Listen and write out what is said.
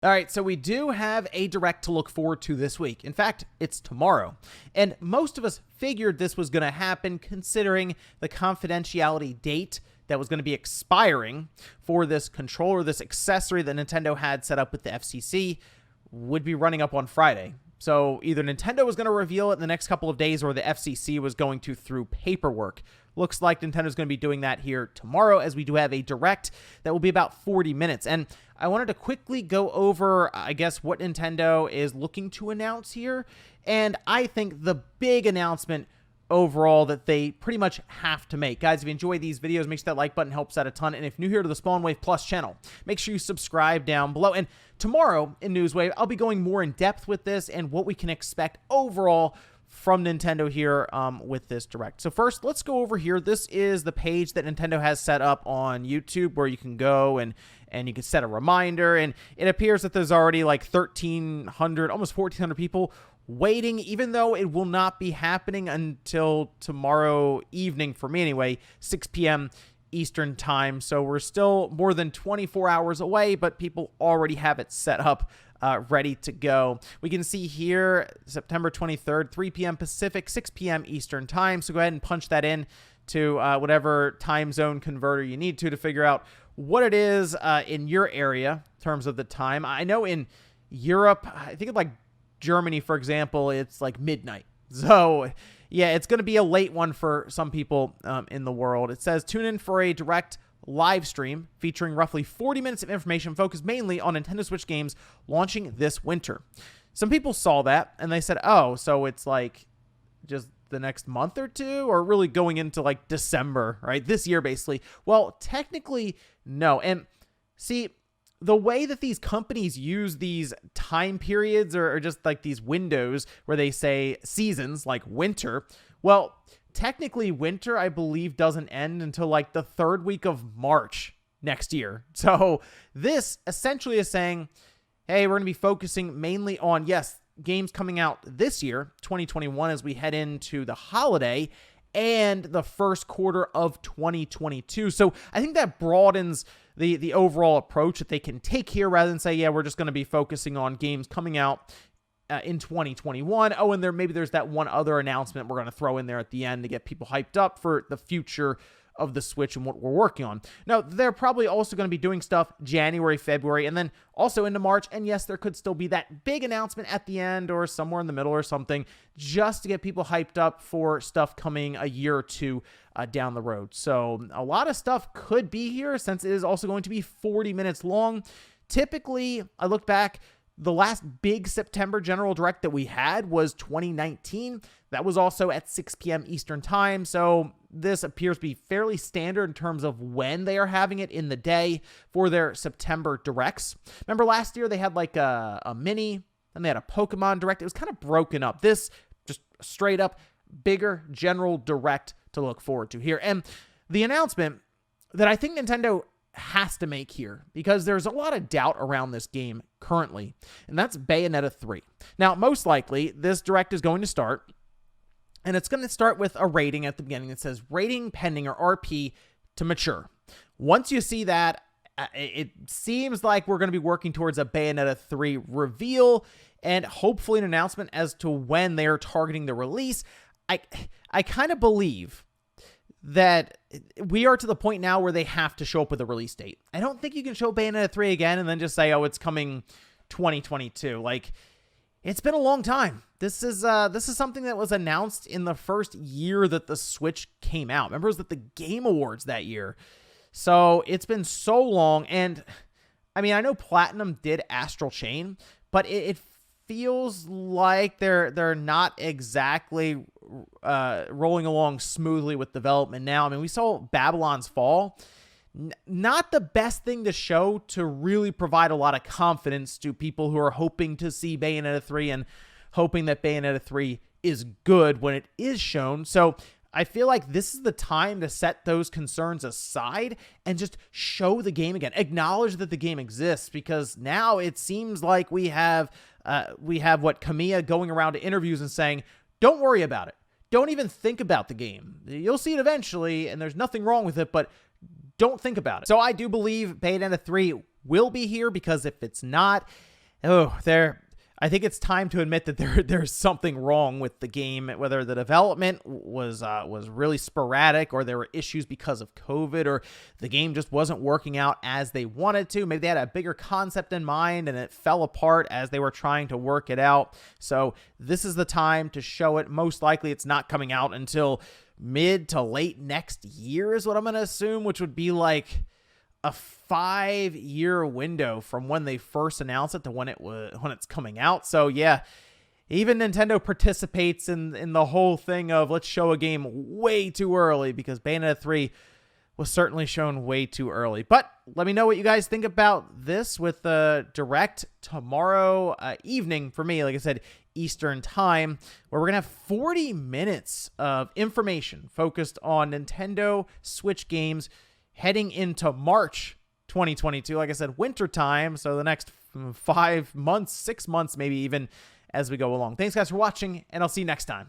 All right, so we do have a direct to look forward to this week. In fact, it's tomorrow. And most of us figured this was going to happen considering the confidentiality date that was going to be expiring for this controller, this accessory that Nintendo had set up with the FCC would be running up on Friday. So either Nintendo was going to reveal it in the next couple of days or the FCC was going to through paperwork. Looks like Nintendo's going to be doing that here tomorrow, as we do have a direct that will be about 40 minutes. And I wanted to quickly go over, I guess, what Nintendo is looking to announce here. And I think the big announcement overall that they pretty much have to make. Guys, if you enjoy these videos, make sure that like button helps out a ton. And if you're new here to the Spawn Wave Plus channel, make sure you subscribe down below. And tomorrow in Newswave, I'll be going more in depth with this and what we can expect overall from Nintendo here with this direct. So first, let's go over here. This is the page that Nintendo has set up on YouTube where you can go and you can set a reminder. And it appears that there's already like 1,300, almost 1,400 people waiting, even though it will not be happening until tomorrow evening, for me anyway, 6 p.m. Eastern time. So we're still more than 24 hours away, but people already have it set up ready to go. We can see here September 23rd, 3 p.m. Pacific, 6 p.m. Eastern time. So go ahead and punch that in to whatever time zone converter you need to figure out what it is in your area in terms of the time. I know in Europe, I think it's like Germany, for example, it's like midnight. So yeah, it's going to be a late one for some people in the world. It says tune in for a direct live stream featuring roughly 40 minutes of information focused mainly on Nintendo Switch games launching this winter. Some people saw that and they said, oh, so it's like just the next month or two, or really going into like December, right? This year, basically. Well, technically, no. And see, the way that these companies use these time periods or just like these windows where they say seasons like winter, well, technically winter, I believe, doesn't end until like the third week of March next year. So this essentially is saying, hey, we're going to be focusing mainly on, yes, games coming out this year, 2021, as we head into the holiday and the first quarter of 2022. So I think that broadens the overall approach that they can take here rather than say, yeah, we're just going to be focusing on games coming out in 2021. Oh, and maybe there's that one other announcement we're going to throw in there at the end to get people hyped up for the future of the Switch and what we're working on. Now, they're probably also going to be doing stuff January, February, and then also into March. And yes, there could still be that big announcement at the end or somewhere in the middle or something just to get people hyped up for stuff coming a year or two down the road. So a lot of stuff could be here since it is also going to be 40 minutes long. Typically, I look back, the last big September General Direct that we had was 2019. That was also at 6 p.m. Eastern time. So this appears to be fairly standard in terms of when they are having it in the day for their September Directs. Remember last year they had like a mini and they had a Pokemon Direct. It was kind of broken up. This just straight up bigger General Direct to look forward to here. And the announcement that I think Nintendo has to make here, because there's a lot of doubt around this game currently, and that's Bayonetta 3. Now, most likely, this direct is going to start, and it's going to start with a rating at the beginning that says rating pending, or RP, to mature. Once you see that, it seems like we're going to be working towards a Bayonetta 3 reveal and hopefully an announcement as to when they are targeting the release. I kind of believe that we are to the point now where they have to show up with a release date. I don't think you can show Bayonetta 3 again and then just say, oh, it's coming 2022. Like, it's been a long time. This is something that was announced in the first year that the Switch came out. Remember, it was at the Game Awards that year. So it's been so long. And I mean, I know Platinum did Astral Chain, but it feels like they're not exactly rolling along smoothly with development now. I mean, we saw Babylon's Fall. Not the best thing to show to really provide a lot of confidence to people who are hoping to see Bayonetta 3 and hoping that Bayonetta 3 is good when it is shown. So I feel like this is the time to set those concerns aside and just show the game again. Acknowledge that the game exists, because now it seems like we have what Kamiya going around to interviews and saying, don't worry about it. Don't even think about the game. You'll see it eventually, and there's nothing wrong with it, but don't think about it. So I do believe Bayonetta 3 will be here, because if it's not, I think it's time to admit that there's something wrong with the game, whether the development was really sporadic, or there were issues because of COVID, or the game just wasn't working out as they wanted to. Maybe they had a bigger concept in mind and it fell apart as they were trying to work it out. So this is the time to show it. Most likely it's not coming out until mid to late next year is what I'm going to assume, which would be like a 5-year window from when they first announced it to when it's coming out. So yeah, even Nintendo participates in the whole thing of let's show a game way too early, because Bayonetta 3 was certainly shown way too early. But let me know what you guys think about this with the Direct tomorrow evening for me, like I said, Eastern time, where we're gonna have 40 minutes of information focused on Nintendo Switch games heading into March 2022. Like I said, winter time, so the next 5 months, 6 months maybe even, as we go along. Thanks guys for watching, and I'll see you next time.